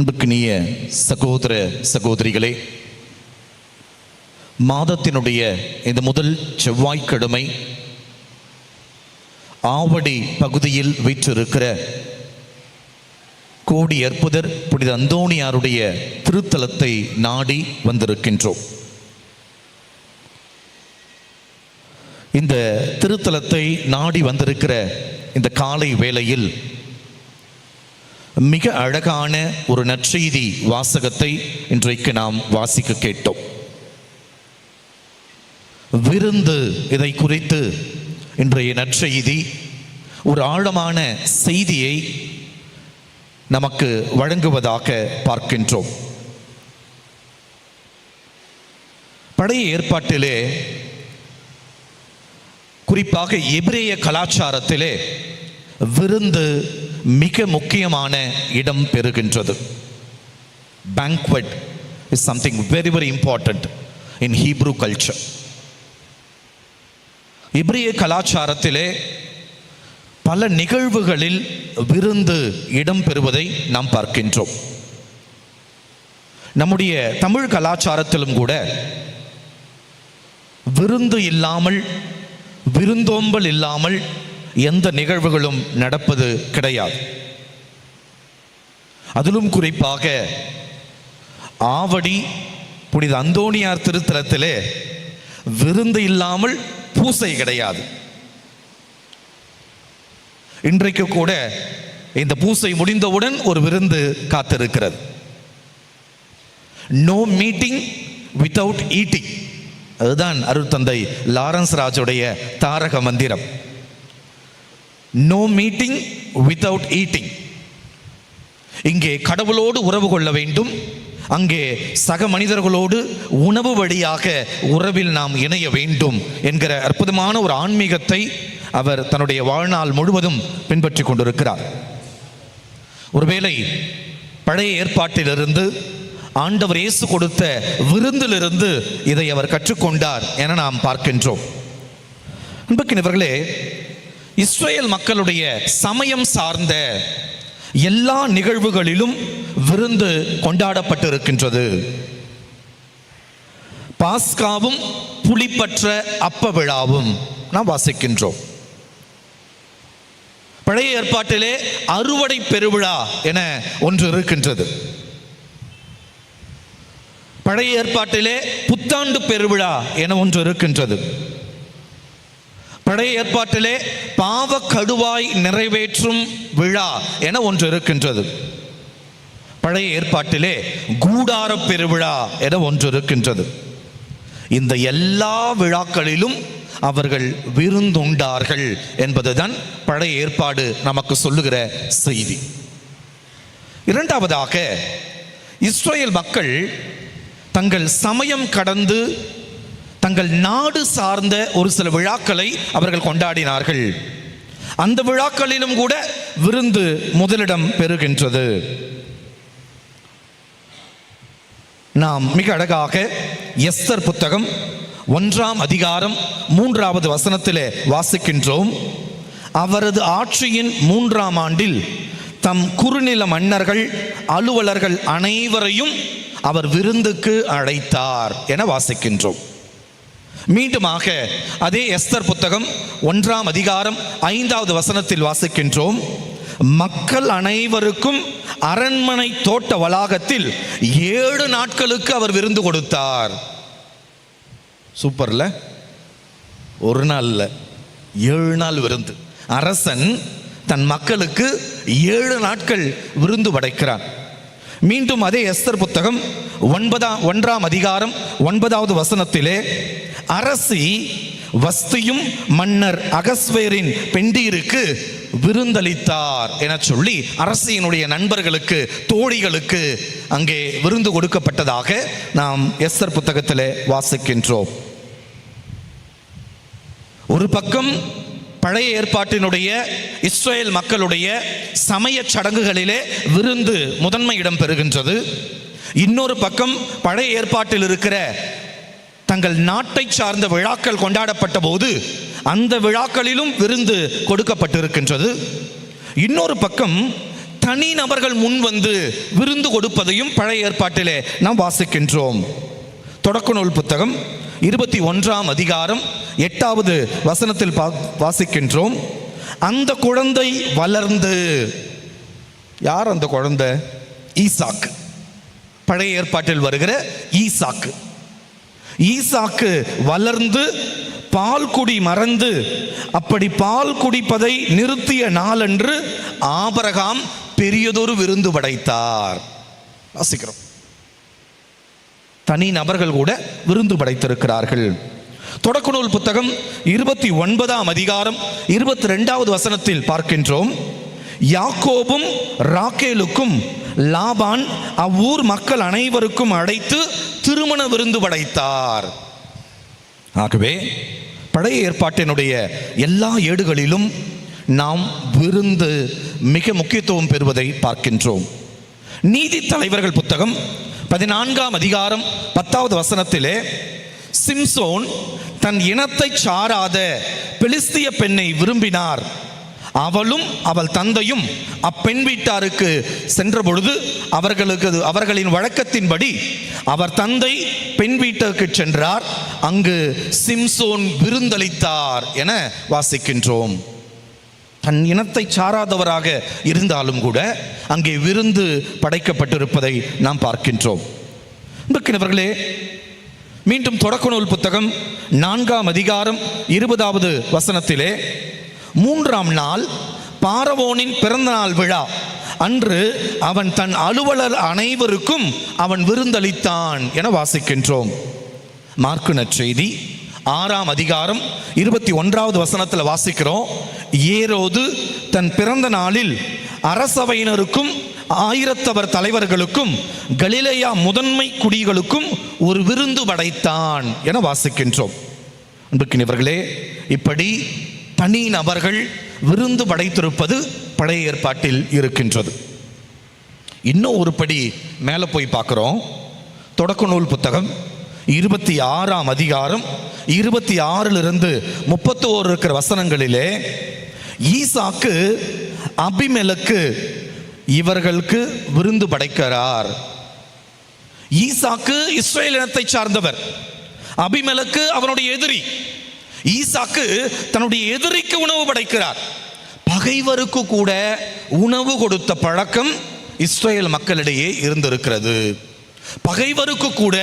அன்புக்கினிய சகோதர சகோதரிகளே, மாதத்தினுடைய இந்த முதல் செவ்வாய்க்கிழமை ஆவடி பகுதியில் வீற்றிருக்கிற கோடி அற்புதர் புனித அந்தோணியாருடைய திருத்தலத்தை நாடி வந்திருக்கின்றோம். இந்த திருத்தலத்தை நாடி வந்திருக்கிற இந்த காலை வேளையில் மிக அழகான ஒரு நற்செய்தி வாசகத்தை இன்றைக்கு நாம் வாசிக்க கேட்டோம். விருந்து, இதை குறித்து இன்றைய நற்செய்தி ஒரு ஆழமான செய்தியை நமக்கு வழங்குவதாக பார்க்கின்றோம். பழைய ஏற்பாட்டிலே, குறிப்பாக எபிரேய கலாச்சாரத்திலே விருந்து மிக முக்கியமான இடம் பெறுகின்றது. Banquet is something very very important in Hebrew culture. எபிரேய கலாச்சாரத்திலே பல நிகழ்வுகளில் விருந்து இடம் பெறுவதை நாம் பார்க்கின்றோம். நம்முடைய தமிழ் கலாச்சாரத்திலும் கூட விருந்து இல்லாமல், விருந்தோம்பல் இல்லாமல் எந்த நிகழ்வுகளும் நடப்பது கிடையாது. அதிலும் குறிப்பாக ஆவடி புனித அந்தோணியார் திருத்தலத்திலே விருந்து இல்லாமல் பூசை கிடையாது. இன்றைக்கு கூட இந்த பூசை முடிந்தவுடன் ஒரு விருந்து காத்திருக்கிறது. நோ மீட்டிங் வித்தவுட் ஈட்டிங், அதுதான் அருட்தந்தை லாரன்ஸ் ராஜுடைய தாரக மந்திரம். No meeting without eating. இங்கே கடவுளோடு உறவு கொள்ள வேண்டும், அங்கே சக மனிதர்களோடு உணவு வழியாக உறவில் நாம் இணைய வேண்டும் என்கிற அற்புதமான ஒரு ஆன்மீகத்தை அவர் தன்னுடைய வாழ்நாள் முழுவதும் பின்பற்றி கொண்டிருக்கிறார். ஒருவேளை பழைய ஏற்பாட்டிலிருந்து ஆண்டவர் இயேசு கொடுத்த விருந்திலிருந்து இதை அவர் கற்றுக்கொண்டார் என நாம் பார்க்கின்றோம். அன்புக்கினியவர்களே, இஸ்ரேல் மக்களுடைய சமயம் சார்ந்த எல்லா நிகழ்வுகளிலும் விருந்து கொண்டாடப்பட்டிருக்கின்றது. பாஸ்காவும் புளிப்பற்ற அப்ப விழாவும் நாம் வாசிக்கின்றோம். பழைய ஏற்பாட்டிலே அறுவடை பெருவிழா என ஒன்று இருக்கின்றது. பழைய ஏற்பாட்டிலே புத்தாண்டு பெருவிழா என ஒன்று இருக்கின்றது. பழைய ஏற்பாட்டிலே பாவ கடுவாய் நிறைவேற்றும் விழா என ஒன்று இருக்கின்றது. பழைய ஏற்பாட்டிலே கூடார பெருவிழா என ஒன்று இருக்கின்றது. இந்த எல்லா விழாக்களிலும் அவர்கள் விருந்துண்டார்கள் என்பதுதான் பழைய ஏற்பாடு நமக்கு சொல்லுகிற செய்தி. இரண்டாவதாக, இஸ்ரேல் மக்கள் தங்கள் சமயம் கடந்து தங்கள் நாடு சார்ந்த ஒரு சில விழாக்களை அவர்கள் கொண்டாடினார்கள். அந்த விழாக்களிலும் கூட விருந்து முதலிடம் பெறுகின்றது. நாம் மிக அழகாக எஸ்தர் புத்தகம் 1ஆம் அதிகாரம் 3வது வசனத்திலே வாசிக்கின்றோம். அவரது ஆட்சியின் 3ஆம் ஆண்டில் தம் குறுநில மன்னர்கள், அலுவலர்கள் அனைவரையும் அவர் விருந்துக்கு அழைத்தார் என வாசிக்கின்றோம். மீண்டுமாக அதே எஸ்தர் புத்தகம் 1ஆம் அதிகாரம் 5வது வசனத்தில் வாசிக்கின்றோம். மக்கள் அனைவருக்கும் அரண்மனை தோட்ட வளாகத்தில் 7 நாட்களுக்கு அவர் விருந்து கொடுத்தார். சூப்பர்ல, ஒரு நாள் இல்ல, 7 நாள் விருந்து. அரசன் தன் மக்களுக்கு 7 நாட்கள் விருந்து படைக்கிறான். மீண்டும் அதே எஸ்தர் புத்தகம் 1ஆம் அதிகாரம் 9வது வசனத்திலே அரசி வஸ்தியும் மன்னர் அகஸ்வேரின் பெண்டீருக்கு விருந்தளித்தார் என சொல்லி அரசியினுடைய நண்பர்களுக்கு, தோழிகளுக்கு அங்கே விருந்து கொடுக்கப்பட்டதாக நாம் எஸ்தர் புத்தகத்திலே வாசிக்கின்றோம். ஒரு பக்கம் பழைய ஏற்பாட்டினுடைய இஸ்ரேல் மக்களுடைய சமய சடங்குகளிலே விருந்து முதன்மை இடம் பெறுகின்றது. இன்னொரு பக்கம் பழைய ஏற்பாட்டில் இருக்கிற தங்கள் நாட்டை சார்ந்த விழாக்கள் கொண்டாடப்பட்ட போது அந்த விழாக்களிலும் விருந்து கொடுக்கப்பட்டிருக்கின்றது. இன்னொரு பக்கம் தனி நபர்கள் முன் வந்து விருந்து கொடுப்பதையும் பழைய ஏற்பாட்டிலே நாம் வாசிக்கின்றோம். தொடக்க நூல் புத்தகம் 21ஆம் அதிகாரம் 8வது வசனத்தில் வாசிக்கின்றோம். அந்த குழந்தை வளர்ந்து, யார் அந்த குழந்தை? ஈசாக்கு. பழைய ஏற்பாட்டில் வருகிற ஈசாக்கு. ஈசாக்கு வளர்ந்து பால் குடி மறந்து, அப்படி பால் குடிப்பதை நிறுத்திய நாளன்று ஆபிரகாம் பெரியதொரு விருந்து படைத்தார். வாசிக்கிறோம். தனி நபர்கள் கூட விருந்து படைத்திருக்கிறார்கள். தொடக்க நூல் புத்தகம் 29ஆம் அதிகாரம் 22வது வசனத்தில் பார்க்கின்றோம். யாக்கோபும் ராக்கேலுக்கும் லாபான் அவ்வூர் மக்கள் அனைவருக்கும் அழைத்து திருமண விருந்து படைத்தார். ஆகவே பழைய ஏற்பாட்டினுடைய எல்லா ஏடுகளிலும் நாம் விருந்து மிக முக்கியத்துவம் பெறுவதை பார்க்கின்றோம். நீதி தலைவர்கள் புத்தகம் 14ஆம் அதிகாரம் 10வது வசனத்திலே சிம்சோன் தன் இனத்தை சாராத பெலிஸ்திய பெண்ணை விரும்பினார். அவளும் அவள் தந்தையும் அப்பெண் வீட்டாருக்கு சென்ற பொழுது அவர்களின் வழக்கத்தின்படி அவர் தந்தை பெண் வீட்டுக்கு சென்றார். அங்கு சிம்சோன் விருந்தளித்தார் என வாசிக்கின்றோம். தன் இனத்தை சாராதவராக இருந்தாலும் கூட அங்கே விருந்து படைக்கப்பட்டிருப்பதை நாம் பார்க்கின்றோம். இவர்களே, மீண்டும் தொடக்க நூல் புத்தகம் 4ஆம் அதிகாரம் 20வது வசனத்திலே 3ஆம் நாள் பார்வோனின் பிறந்த நாள் விழா அன்று அவன் தன் அலுவலர் அனைவருக்கும் அவன் விருந்தளித்தான் என வாசிக்கின்றோம். மாற்கு நற்செய்தி 6ஆம் அதிகாரம் 21வது வசனத்தில் வாசிக்கிறோம். ஏரோது தன் பிறந்த நாளில் அரசவையினருக்கும் 1000 தலைவர்களுக்கும் கலிலேயா முதன்மை குடிகளுக்கும் ஒரு விருந்து படைத்தான் என வாசிக்கின்றோம். அன்புக்கினியவர்களே, இப்படி தனி நபர்கள் விருந்து படைத்திருப்பது பழைய ஏற்பாட்டில் இருக்கின்றது. இன்னும் ஒரு படி மேலே போய் பார்க்கிறோம். தொடக்க நூல் புத்தகம் 26ஆம் அதிகாரம் 26லிருந்து 31 இருக்கிற வசனங்களிலே ஈசாக்கு அபிமெலக்கு இவர்களுக்கு விருந்து படைக்கிறார். ஈசாக்கு இஸ்ரவேல் இனத்தை சார்ந்தவர், அபிமெலக்கு அவனுடைய எதிரி. ஈசாக்கு தன்னுடைய எதிரிக்கு உணவு படைக்கிறார். பகைவருக்கு கூட உணவு கொடுத்த பழக்கம் இஸ்ரவேல் மக்களிடையே இருந்திருக்கிறது. பகைவருக்கு கூட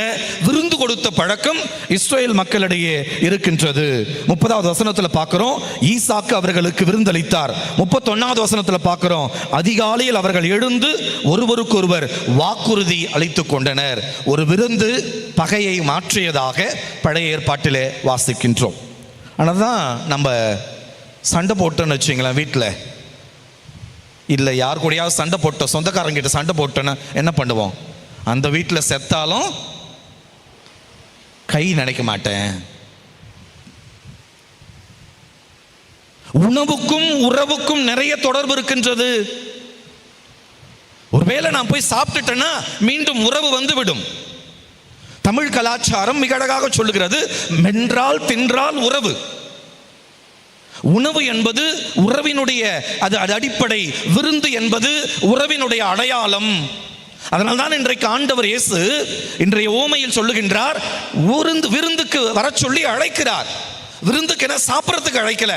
விருந்து கொடுத்த பழக்கம் இஸ்ரவேல் மக்களிடையே இருக்கின்றது. 30வது வசனத்தில் பார்க்கிறோம், ஈசாக்கு அவர்களுக்கு விருந்தளித்தார். 31வது வசனத்தில் பார்க்கிறோம், அதிகாலையில் அவர்கள் எழுந்து ஒருவருக்கொருவர் வாக்குறுதி அளித்துக் கொண்டனர். ஒரு விருந்து பகையை மாற்றியதாக பழைய ஏற்பாட்டிலே வாசிக்கின்றோம். ஆனால் தான் நம்ம சண்டை போட்டோன்னு வச்சுங்களேன், வீட்டில் இல்லை யார் கூடயாவது சண்டை போட்டோம், சொந்தக்காரங்கிட்ட சண்டை போட்டோன்னா என்ன பண்ணுவோம்? அந்த வீட்டில் செத்தாலும் கை நினைக்க மாட்டேன். உணவுக்கும் உறவுக்கும் நிறைய தொடர்பு இருக்கின்றது. ஒருவேளை நான் போய் சாப்பிட்டுட்டேன்னா மீண்டும் உறவு வந்துவிடும். தமிழ் கலாச்சாரம் மிக அழகாக சொல்லுகிறது, மென்றால் தின்றால் உறவு. உணவு என்பது உறவினுடைய அது அடிப்படை, விருந்து என்பது உறவினுடைய அடையாளம். அதனால்தான் இன்றைக்கு ஆண்டவர் இயேசு இன்றைய ஓமையில் சொல்லுகின்றார், விருந்துக்கு வர சொல்லி அழைக்கிறார். விருந்துக்கு என சாப்பிட்றதுக்கு அழைக்கல,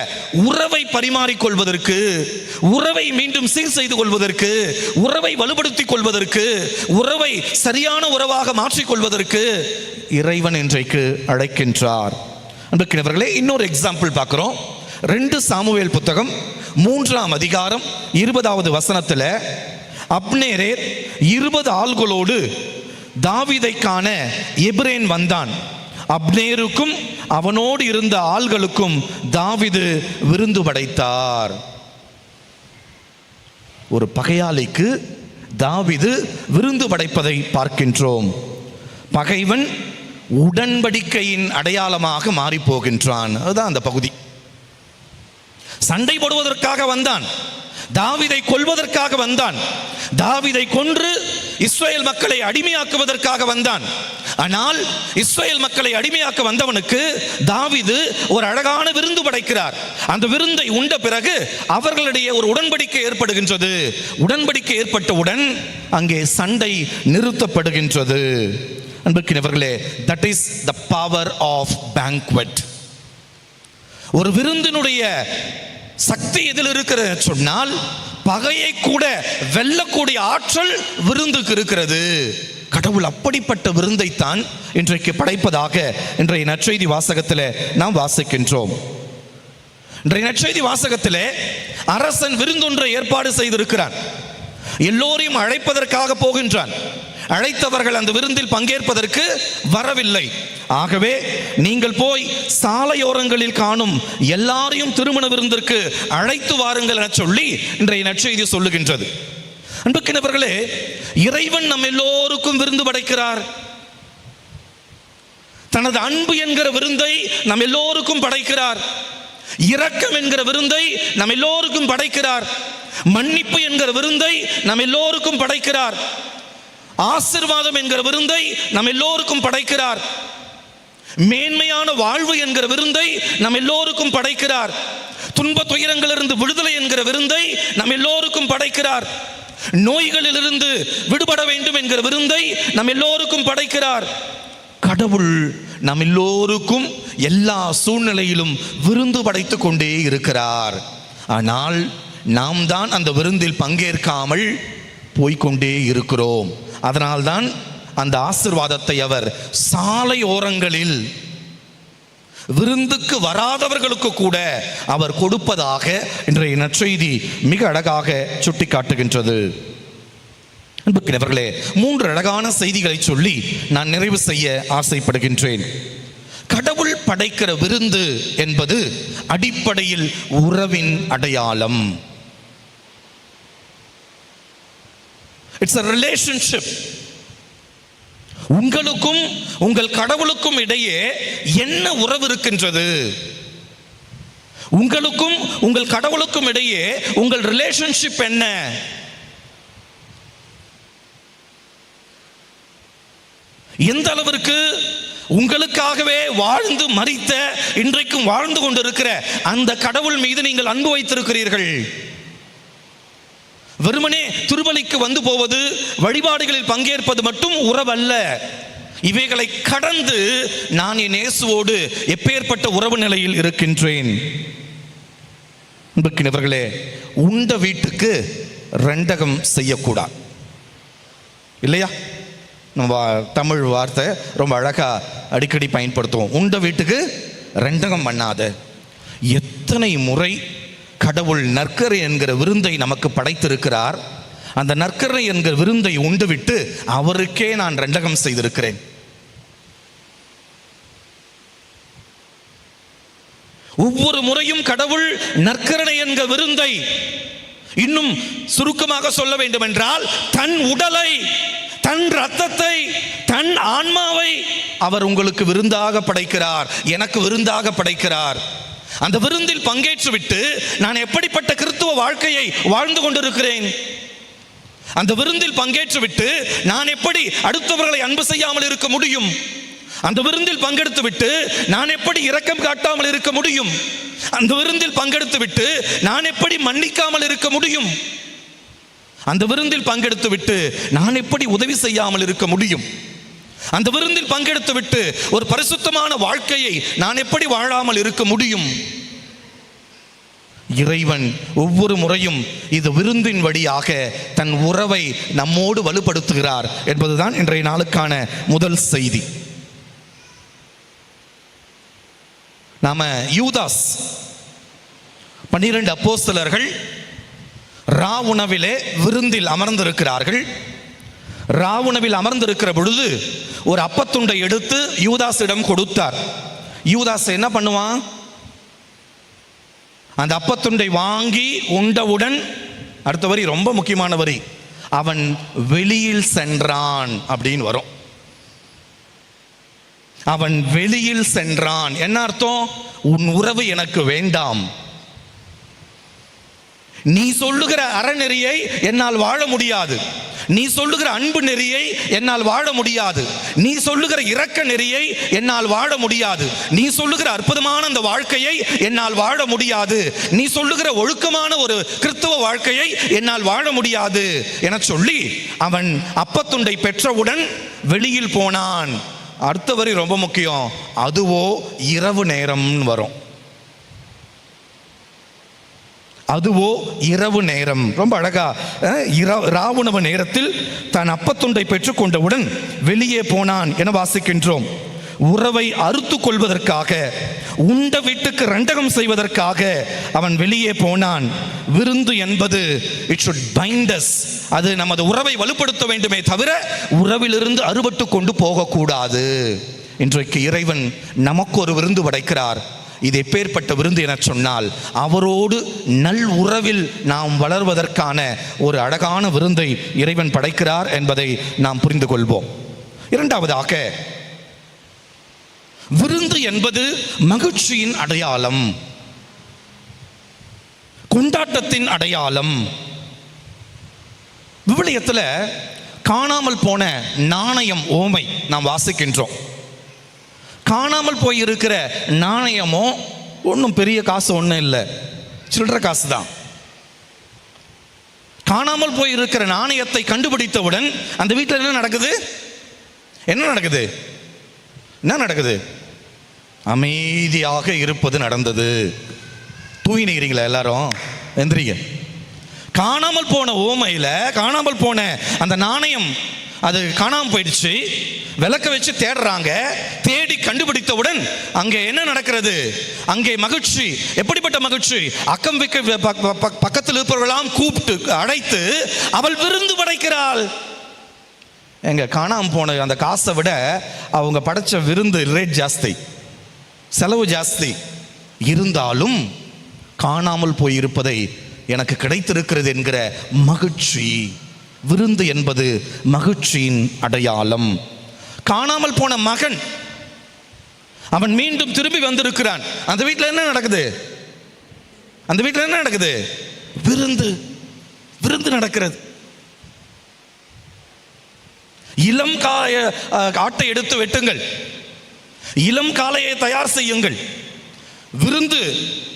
உறவை பரிமாறிக்கொள்வதற்கு, உறவை மீண்டும் சீர் செய்து கொள்வதற்கு, உறவை வலுப்படுத்திக் கொள்வதற்கு, உறவை சரியான உறவாக மாற்றிக்கொள்வதற்கு இறைவன் இன்றைக்கு அழைக்கின்றார். அன்புக்கினவர்களே, இன்னொரு எக்ஸாம்பிள் பார்க்கிறோம். 2 சாமுவேல் புத்தகம் 3ஆம் அதிகாரம் 20வது வசனத்தில் அப்னேரே 20 ஆள்களோடு தாவீதை காண எபிரேன் வந்தான். அப்னேருக்கும் அவனோடு இருந்த ஆள்களுக்கும் தாவீது விருந்து படைத்தார். ஒரு பகையாளிக்கு தாவீது விருந்து படைப்பதை பார்க்கின்றோம். பகைவன் உடன்படிக்கையின் அடையாளமாக மாறி போகின்றான். அதுதான் அந்த பகுதி. சண்டை போடுவதற்காக வந்தான், தாவீதை கொல்வதற்காக வந்தான், தாவீதை கொன்று இஸ்ரவேல் மக்களை அடிமையாக்குவதற்காக வந்தான். ஆனால் இஸ்ரவேல் மக்களை அடிமையாக்க வந்தவனுக்கு தாவீது ஒரு அழகான விருந்து படைக்கிறார். அந்த விருந்தை உண்ட பிறகு அவர்களிடையே ஒரு உடன்படிக்கை ஏற்படுகின்றது. உடன்படிக்கை ஏற்பட்டவுடன் அங்கே சண்டை நிறுத்தப்படுகின்றது. அன்புக்கினவர்களே, that is the power of banquet. ஒரு விருந்தினுடைய சக்தி எதில் இருக்கிறது சொன்னால், பகையை கூட வெல்லக்கூடிய ஆற்றல் விருந்துக்கு இருக்கிறது. கடவுள் அப்படிப்பட்ட விருந்தைத்தான் இன்றைக்கு படைப்பதாக இன்றைய நற்செய்தி வாசகத்தில் நாம் வாசிக்கின்றோம். இன்றைய நற்செய்தி வாசகத்திலே அரசன் விருந்தொன்றை ஏற்பாடு செய்திருக்கிறான். எல்லோரையும் அழைப்பதற்காக போகின்றான். அழைத்தவர்கள் அந்த விருந்தில் பங்கேற்பதற்கு வரவில்லை. ஆகவே நீங்கள் போய் சாலையோரங்களில் காணும் எல்லாரையும் திருமண விருந்திற்கு அழைத்து வாருங்கள் என சொல்லி இன்றைய நற்செய்தி சொல்லுகின்றது. அன்புக்கினவர்களே, இறைவன் நம் எல்லோருக்கும் விருந்து படைக்கிறார். தனது அன்பு என்கிற விருந்தை நம் எல்லோருக்கும் படைக்கிறார். இரக்கம் என்கிற விருந்தை நம் எல்லோருக்கும் படைக்கிறார். மன்னிப்பு என்கிற விருந்தை நம் எல்லோருக்கும் படைக்கிறார். ஆசீர்வாதம் என்கிற விருந்தை நம் எல்லோருக்கும் படைக்கிறார். மேன்மையான வாழ்வு என்கிற விருந்தை நம் எல்லோருக்கும் படைக்கிறார். துன்ப துயரங்களிலிருந்து விடுதலை என்கிற விருந்தை நம் எல்லோருக்கும் படைக்கிறார். நோய்களிலிருந்து விடுபட வேண்டும் என்கிற விருந்தை நம் எல்லோருக்கும் படைக்கிறார். கடவுள் நம் எல்லோருக்கும் எல்லா சூழ்நிலையிலும் விருந்து படைத்துக் கொண்டே இருக்கிறார். ஆனால் நாம் தான் அந்த விருந்தில் பங்கேற்காமல் போய்கொண்டே இருக்கிறோம். அதனால்தான் அந்த ஆசீர்வாதத்தை அவர் சாலை ஓரங்களில் விருந்துக்கு வராதவர்களுக்கு கூட அவர் கொடுப்பதாக இன்றைய நற்செய்தி மிக அழகாக சுட்டிக்காட்டுகின்றது. அன்புக்கினவர்களே, 3 அழகான செய்திகளை சொல்லி நான் நிறைவு செய்ய ஆசைப்படுகின்றேன். கடவுள் படைக்கிற விருந்து என்பது அடிப்படையில் உறவின் அடையாளம். It's a relationship. உங்களுக்கும் உங்கள் கடவுளுக்கும் இடையே என்ன உறவு இருக்கின்றது? உங்களுக்கும் உங்கள் கடவுளுக்கும் இடையே உங்கள் ரிலேஷன்ஷிப் என்ன? எந்த அளவிற்கு உங்களுக்காகவே வாழ்ந்து மரித்த, இன்றைக்கும் வாழ்ந்து கொண்டிருக்கிற அந்த கடவுள் மீது நீங்கள் அன்பு வைத்திருக்கிறீர்கள்? வெறுமனே திருப்பலிக்கு வந்து போவது, வழிபாடுகளில் பங்கேற்பது மட்டும் உறவல்ல. இவைகளை கடந்து நான் என் இயேசுவோடு எப்பேற்பட்ட உறவு நிலையில் இருக்கின்றேன். அன்புக்கினவர்களே, உண்ட வீட்டுக்கு ரெண்டகம் செய்யக்கூடாது இல்லையா? நம்ம தமிழ் வார்த்தை ரொம்ப அழகா அடிக்கடி பயன்படுத்துவோம். உண்ட வீட்டுக்கு ரெண்டகம் பண்ணாத. எத்தனை முறை கடவுள் நற்கரை என்கிற விருந்தை நமக்கு படைத்திருக்கிறார். அந்த நற்கரை என்கிற விருந்தை உண்டுவிட்டு அவருக்கே நான் ரெண்டகம் செய்திருக்கிறேன். ஒவ்வொரு முறையும் கடவுள் நற்கரணை என்கிற விருந்தை, இன்னும் சுருக்கமாக சொல்ல வேண்டும் என்றால், தன் உடலை, தன் இரத்தத்தை, தன் ஆன்மாவை அவர் உங்களுக்கு விருந்தாக படைக்கிறார், எனக்கு விருந்தாக படைக்கிறார். அந்த விருந்தில் பங்கேற்றுவிட்டு நான் எப்படிப்பட்ட கிறிஸ்துவ வாழ்க்கையை வாழ்ந்து கொண்டிருக்கிறேன், அந்த விருந்தில் பங்கேற்றுவிட்டு நான் எப்படி அடுத்தவர்களை அன்பு செய்யாமல் இருக்க முடியும், அந்த விருந்தில் பங்கெடுத்து விட்டு நான் எப்படி இரக்கம் காட்டாமல் இருக்க முடியும், அந்த விருந்தில் பங்கெடுத்து விட்டு நான் எப்படி மன்னிக்காமல் இருக்க முடியும், அந்த விருந்தில் பங்கெடுத்து விட்டு நான் எப்படி உதவி செய்யாமல் இருக்க முடியும், அந்த விருந்தில் பங்கெடுத்து விட்டு ஒரு பரிசுத்தமான வாழ்க்கையை நான் எப்படி வாழாமல் இருக்க முடியும். இறைவன் ஒவ்வொரு முறையும் இது விருந்தின் வழியாக தன் உறவை நம்மோடு வலுப்படுத்துகிறார் என்பதுதான் இன்றைய நாளுக்கான முதல் செய்தி. நாம யூதாஸ் 12 அப்போஸ்தலர்கள் ரா உணவிலே விருந்தில் அமர்ந்திருக்கிறார்கள். ரா உணவில் அமர்ந்திருக்கிற பொழுது ஒரு அப்பத்துண்டை எடுத்து யூதாஸிடம் கொடுத்தார். யூதாஸ் என்ன பண்ணுவான்? அந்த அப்பத்துண்டை வாங்கி உண்டவுடன், அடுத்த வரி ரொம்ப முக்கியமான வரி, அவன் வெளியில் சென்றான் அப்படின்னு வரும். அவன் வெளியில் சென்றான். என்ன அர்த்தம்? உன் உறவு எனக்கு வேண்டாம், நீ சொல்லுகிற அறநெறியை என்னால் வாழ முடியாது, நீ சொல்லுகிற அன்பு நெறியை என்னால் வாழ முடியாது, நீ சொல்லுகிற இரக்க நெறியை என்னால் வாழ முடியாது, நீ சொல்லுகிற அற்புதமான அந்த வாழ்க்கையை என்னால் வாழ முடியாது, நீ சொல்லுகிற ஒழுக்கமான ஒரு கிறிஸ்தவ வாழ்க்கையை என்னால் வாழ முடியாது என சொல்லி அவன் அப்பத்துண்டை பெற்றவுடன் வெளியில் போனான். அடுத்த வரி ரொம்ப முக்கியம். அதுவோ இரவு நேரம் வரும். அதுவோ இரவு நேரம். ரொம்ப அழகா ராவுணவு நேரத்தில் தான் அப்பத்துண்டை பெற்றுக்கொண்டவுடன் வெளியே போனான் என வாசிக்கின்றோம். உறவை அறுத்து கொள்வதற்காக, உண்ட வீட்டுக்கு ரண்டகம் செய்வதற்காக அவன் வெளியே போனான். விருந்து என்பது இட் ஷுட் பைண்ட் அஸ், அது நமது உறவை வலுப்படுத்த வேண்டுமே தவிர உறவிலிருந்து அறுபட்டு கொண்டு போகக்கூடாது. இன்றைக்கு இறைவன் நமக்கு ஒரு விருந்து படைக்கிறார். இது எப்பேற்பட்ட விருந்து என சொன்னால், அவரோடு நல் உறவில் நாம் வளர்வதற்கான ஒரு அழகான விருந்தை இறைவன் படைக்கிறார் என்பதை நாம் புரிந்து கொள்வோம். இரண்டாவதாக, விருந்து என்பது மகிழ்ச்சியின் அடையாளம், கொண்டாட்டத்தின் அடையாளம். விவிலியத்தில் காணாமல் போன நாணயம் ஓமை நாம் வாசிக்கின்றோம். காணாமல் போயிருக்கிற நாணயமோ ஒன்றும் பெரிய காசு ஒன்றும் இல்லை, சில்லற காசு தான். காணாமல் போயிருக்கிற நாணயத்தை கண்டுபிடித்தவுடன் அந்த வீட்டில் என்ன நடக்குது? என்ன நடக்குது? என்ன நடக்குது? அமைதியாக இருப்பது நடந்தது. தூங்கினீங்களா எல்லாரும்? எந்திரிங்க. காணாமல் போன ஓமையில காணாமல் போன அந்த நாணயம் அது காணாமல் போயிடுச்சு. விளக்க வச்சு தேடுறாங்க. தேடி கண்டுபிடித்தவுடன் அங்கே என்ன நடக்கிறது? அங்கே மகிழ்ச்சி. எப்படிப்பட்ட மகிழ்ச்சி? அக்கம் பக்கத்தில் இருப்பவர்களாம் கூப்பிட்டு அழைத்து அவள் விருந்து படைக்கிறாள். எங்க காணாமல் போன அந்த காசை விட அவங்க படைச்ச விருந்து ரேட் ஜாஸ்தி, செலவு ஜாஸ்தி. இருந்தாலும் காணாமல் போயிருப்பதை எனக்கு கிடைத்திருக்கிறது என்கிற மகிழ்ச்சி. விருந்து என்பது மகிழ்ச்சியின் அடையாளம். காணாமல் போன மகன் அவன் மீண்டும் திரும்பி வந்திருக்கிறான். அந்த வீட்டில் என்ன நடக்குது? அந்த வீட்டில் என்ன நடக்குது? விருந்து. விருந்து நடக்கிறது. இளம் ஆட்டை எடுத்து வெட்டுங்கள், இளம் காளையை தயார் செய்யுங்கள். விருந்து.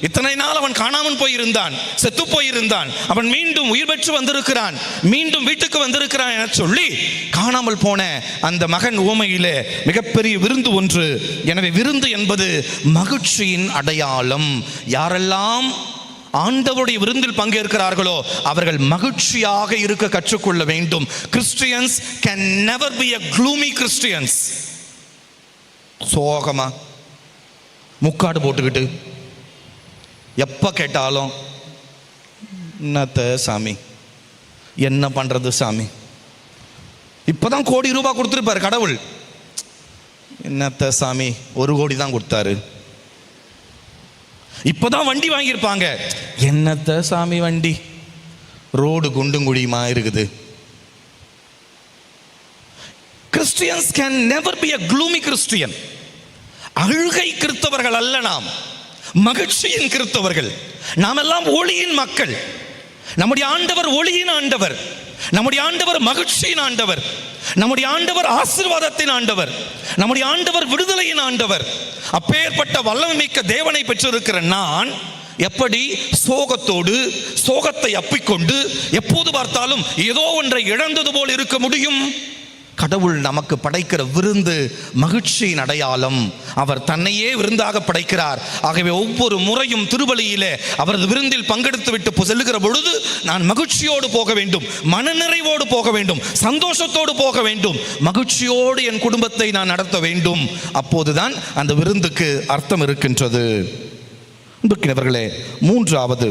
இத்தனை நாள் அவன் காணாமல் போயிருந்தான், செத்து போயிருந்தான். அவன் மீண்டும் உயிர் பெற்று வந்திருக்கிறான், மீண்டும் வீட்டுக்கு வந்திருக்கிறான் என சொல்லி காணாமல் போன அந்த மகன் ஓமையிலே மிகப்பெரிய விருந்து ஒன்று. எனவே விருந்து என்பது மகிழ்ச்சியின் அடையாளம். யாரெல்லாம் ஆண்டவருடைய விருந்தில் பங்கேற்கிறார்களோ அவர்கள் மகிழ்ச்சியாக இருக்க கற்றுக்கொள்ள வேண்டும். Christians can never be a gloomy Christians. சோகமா முக்காடு போட்டுக்கிட்டு எப்போ கேட்டாலும் என்னத்த சாமி, என்ன பண்ணுறது சாமி, இப்போதான் கோடி ரூபாய் கொடுத்துருப்பாரு கடவுள், என்னத்த சாமி 1 கோடி தான் கொடுத்தாரு, இப்போதான் வண்டி வாங்கியிருப்பாங்க, என்னத்த சாமி வண்டி, ரோடு குண்டும் குழியுமா இருக்குது. Christians can never be a gloomy Christian. அழுகை கிறிஸ்தவர்கள் அல்ல நாம், மகிழ்ச்சியின் கிறிஸ்தவர்கள். நாம் எல்லாம் ஒளியின் மக்கள். நம்முடைய ஆண்டவர் ஒளியின் ஆண்டவர், நம்முடைய ஆண்டவர் மகிழ்ச்சியின் ஆண்டவர், நம்முடைய ஆண்டவர் ஆசீர்வாதத்தின் ஆண்டவர், நம்முடைய ஆண்டவர் விடுதலையின் ஆண்டவர். அப்பேற்பட்ட வல்லமை மிக்க தேவனை பெற்றிருக்கிற நான் எப்படி சோகத்தோடு சோகத்தை அப்பிக்கொண்டு எப்போது பார்த்தாலும் ஏதோ ஒன்றை இழந்தது போல் இருக்க முடியும்? கடவுள் நமக்கு படைக்கிற விருந்து மகிழ்ச்சியின் அடையாளம். அவர் தன்னையே விருந்தாக படைக்கிறார். ஆகவே ஒவ்வொரு முறையும் திருபலியிலே அவரது விருந்தில் பங்கெடுத்து விட்டு செல்லுகிற பொழுது நான் மகிழ்ச்சியோடு போக வேண்டும், மனநிறைவோடு போக வேண்டும், சந்தோஷத்தோடு போக வேண்டும், மகிழ்ச்சியோடு என் குடும்பத்தை நான் நடத்த வேண்டும். அப்போதுதான் அந்த விருந்துக்கு அர்த்தம் இருக்கின்றது. அன்புக்குரியவர்களே, மூன்றாவது,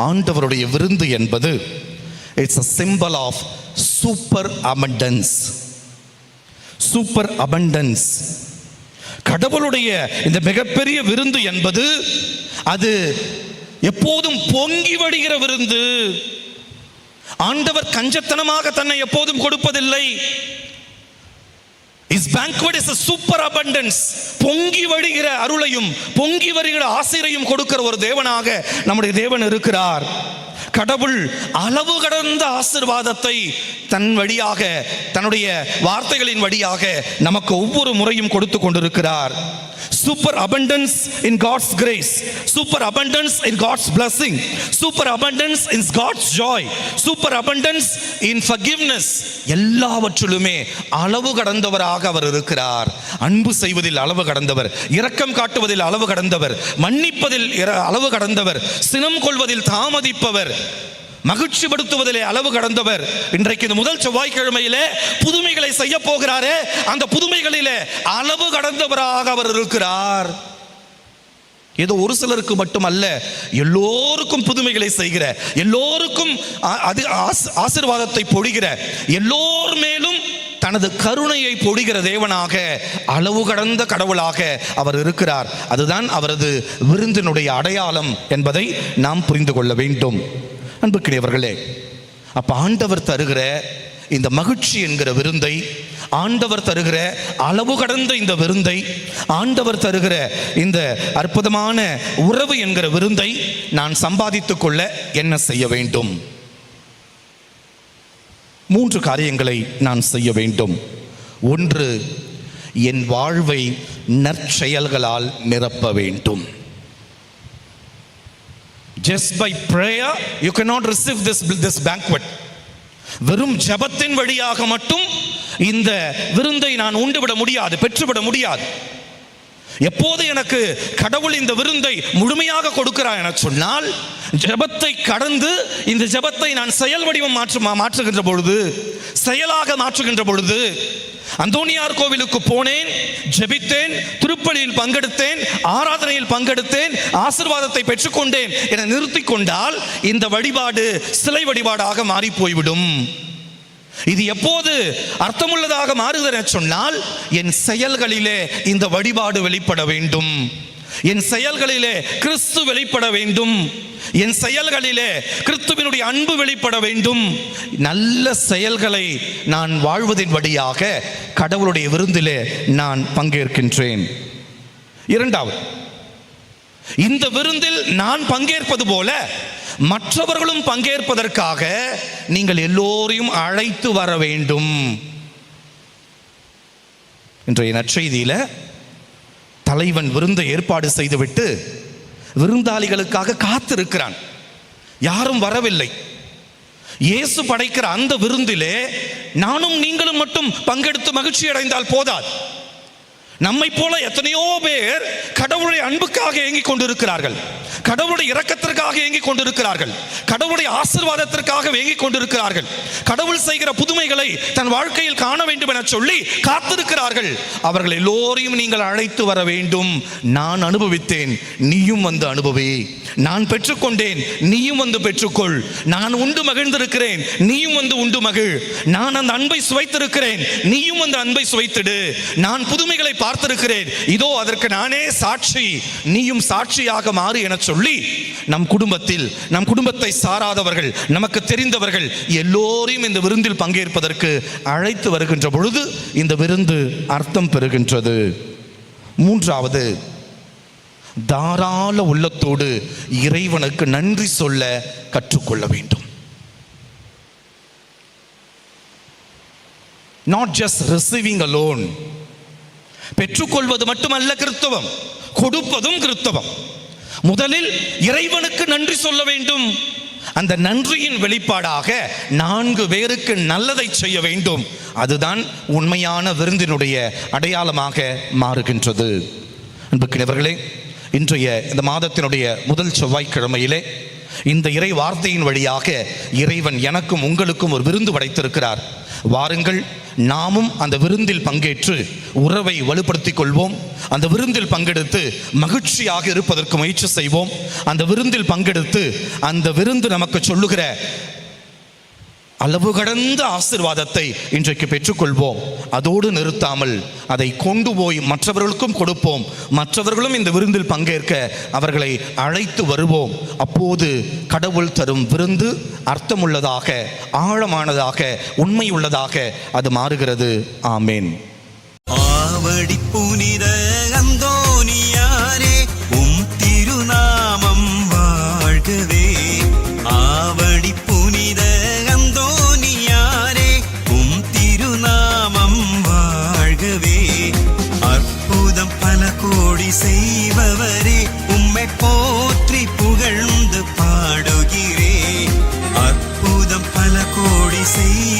ஆண்டவருடைய விருந்து என்பது it's a symbol of super abundance. Super abundance. கடவுளுடைய இந்த மிகப்பெரிய விருந்து என்பது அது எப்போதும் பொங்கி வடிகிற விருந்து. ஆண்டவர் கஞ்சத்தனமாக தன்னை எப்போதும் கொடுப்பதில்லை. His banquet is a super abundance. பொங்கி வழிகிற அருளையும் பொங்கி வருகிற ஆசீரையும் கொடுக்கிற ஒரு தேவனாக நம்முடைய தேவன் இருக்கிறார். கடவுள் அளவு கடந்த ஆசீர்வாதத்தை தன் வழியாக, தன்னுடைய வார்த்தைகளின் வழியாக நமக்கு ஒவ்வொரு முறையும் கொடுத்து கொண்டிருக்கிறார். Super abundance in God's grace, super abundance in God's blessing, super abundance in God's joy, super abundance in forgiveness. எல்லாவற்றிலுமே அளவு கடந்தவராக அவர் இருக்கிறார். அன்பு செய்வதில் அளவு கடந்தவர், இரக்கம் காட்டுவதில் அளவு கடந்தவர், மன்னிப்பதில் அளவு கடந்தவர், சினம் கொள்வதில் தாமதிப்பவர், மகிழ்ச்சி படுத்துவதிலே அளவு கடந்தவர். இன்றைக்கு இந்த முதல் செவ்வாய்க்கிழமையிலே புதுமைகளை செய்ய போகிறாரே, அந்த புதுமைகளிலே அளவு கடந்தவராக அவர் இருக்கிறார். ஏதோ ஒரு சிலருக்கு மட்டுமல்ல, எல்லோருக்கும் புதுமைகளை செய்கிற, எல்லோருக்கும் ஆசீர்வாதத்தை பொழிகிற, எல்லோர் மேலும் தனது கருணையை பொழிகிற தேவனாக, அளவு கடந்த கடவுளாக அவர் இருக்கிறார். அதுதான் அவரது விருந்தினுடைய அடையாளம் என்பதை நாம் புரிந்து கொள்ள வேண்டும். அன்புக்குரியவர்களே, அப்ப ஆண்டவர் தருகிற இந்த மகிழ்ச்சி என்கிற விருந்தை, ஆண்டவர் தருகிற அளவு கடந்த இந்த விருந்தை, ஆண்டவர் தருகிற இந்த அற்புதமான உறவு என்கிற விருந்தை நான் சம்பாதித்துக் கொள்ள என்ன செய்ய வேண்டும்? 3 காரியங்களை நான் செய்ய வேண்டும். 1, என் வாழ்வை நற்செயல்களால் நிரப்ப வேண்டும். Just by prayer you cannot receive this banquet. வெறும் ஜெபத்தின் வழியாக மட்டும் இந்த விருந்தை நான் உண்டுவிட முடியாது, பெற்றுவிட முடியாது. எப்போது எனக்கு கடவுள் இந்த விருந்தை முழுமையாக கொடுக்கிறார் என சொன்னால், ஜெபத்தை கடந்து இந்த ஜெபத்தை நான் செயல் வடிவம் மாற்றுகின்ற பொழுது, செயலாக மாற்றுகின்ற பொழுது, அந்தோனியார் கோவிலுக்கு போனேன், ஜெபித்தேன், திருப்பலியில் பங்கெடுத்தேன், ஆராதனையில் பங்கெடுத்தேன், ஆசீர்வாதத்தை பெற்றுக்கொண்டேன் என நிறுத்தி கொண்டால் இந்த வழிபாடு சிலை வழிபாடாக மாறி போய்விடும். இது எப்போது அர்த்தமுள்ளதாக மாறுகிறது என சொன்னால், என் செயல்களிலே இந்த வழிபாடு வெளிப்பட வேண்டும், என் செயல்களிலே கிறிஸ்து வெளிப்பட வேண்டும், என் செயல்களிலே கிறிஸ்துவினுடைய அன்பு வெளிப்பட வேண்டும். நல்ல செயல்களை நான் வாழ்வதின் வழியாக கடவுளுடைய விருந்திலே நான் பங்கேற்கின்றேன். 2வது, இந்த விருந்தில் நான் பங்கேற்பது போல மற்றவர்களும் பங்கேற்பதற்காக நீங்கள் எல்லோரையும் அழைத்து வர வேண்டும். இன்றைய நற்செய்தியில தலைவன் விருந்தை ஏற்பாடு செய்துவிட்டு விருந்தாளிகளுக்காக காத்திருக்கிறான். யாரும் வரவில்லை. இயேசு படைக்கிற அந்த விருந்திலே நானும் நீங்களும் மட்டும் பங்கெடுத்து மகிழ்ச்சி அடைந்தால் போதாது. நம்மை போல எத்தனையோ பேர் கடவுளுடைய அன்புக்காக ஏங்கிக் கொண்டிருக்கிறார்கள், கடவுளுடைய இரக்கத்திற்காக ஏங்கிக் கொண்டிருக்கிறார்கள், கடவுளுடைய ஆசீர்வாதத்திற்காக ஏங்கிக் கொண்டிருக்கிறார்கள், கடவுள் செய்கிற புதுமைகளை தன் வாழ்க்கையில் காண வேண்டும் என சொல்லி காத்திருக்கிறார்கள். அவர்கள் எல்லோரையும் நீங்கள் அழைத்து வர வேண்டும். நான் அனுபவித்தேன், நீயும் வந்து அனுபவி. நான் பெற்றுக்கொண்டேன், நீயும் வந்து பெற்றுக்கொள். நான் உண்டு மகிழ்ந்திருக்கிறேன், நீயும் வந்து உண்டு மகிழ். நான் அந்த அன்பை சுவைத்திருக்கிறேன், நீயும் அந்த அன்பை சுவைத்திடு. நான் புதுமைகளை பார்த்திருக்கிறேன், இதோ அதற்கு நானே சாட்சி, நீயும் சாட்சியாக மாறு என சொல்லி நம் குடும்பத்தில், நம் குடும்பத்தை சாராதவர்கள், நமக்கு தெரிந்தவர்கள் எல்லோரையும் இந்த விருந்தில் பங்கேற்பதற்கு அழைத்து வருகின்ற பொழுது இந்த விருந்து அர்த்தம் பெறுகின்றது. 3வது, தாராள உள்ளத்தோடு இறைவனுக்கு நன்றி சொல்ல கற்றுக்கொள்ள வேண்டும். Not just receiving alone. பெற்றுக்கொள்வது மட்டுமல்ல கிறிஸ்தவம், கொடுப்பதும் கிறிஸ்தவம். முதலில் இறைவனுக்கு நன்றி சொல்ல வேண்டும். அந்த நன்றியின் வெளிப்பாடாக 4 பேருக்கு நல்லதை செய்ய வேண்டும். அதுதான் உண்மையான விருந்தினுடைய அடையாளமாக மாறுகின்றது. அன்புக்குரியவர்களே, இன்றைய இந்த மாதத்தினுடைய முதல் செவ்வாய்க்கிழமையிலே இந்த இறை வார்த்தையின் வழியாக இறைவன் எனக்கும் உங்களுக்கும் ஒரு விருந்து படைத்திருக்கிறார். வாருங்கள், நாமும் அந்த விருந்தில் பங்கேற்று உறவை வலுப்படுத்திக் கொள்வோம். அந்த விருந்தில் பங்கெடுத்து மகிழ்ச்சியாக இருப்பதற்கு முயற்சி செய்வோம். அந்த விருந்தில் பங்கெடுத்து அந்த விருந்து நமக்கு சொல்லுகிற அளவு கடந்த ஆசீர்வாதத்தை இன்றைக்கு பெற்றுக்கொள்வோம். அதோடு நிறுத்தாமல் அதை கொண்டு போய் மற்றவர்களுக்கும் கொடுப்போம். மற்றவர்களும் இந்த விருந்தில் பங்கேற்க அவர்களை அழைத்து வருவோம். அப்போது கடவுள் தரும் விருந்து அர்த்தமுள்ளதாக, ஆழமானதாக, உண்மையுள்ளதாக அது மாறுகிறது. ஆமேன். ஆவடி புனித அந்தோனியாரே உம் திருநாமம் வாழ்கவே. ஆவடி புனித அந்தோனியாரே உம் திருநாமம் வாழ்கவே. அற்புதம் பல கோடி செய்பவரே உம்மை போற்றி புகழ்ந்து பாடுகிறே. அற்புதம் பல கோடி செய்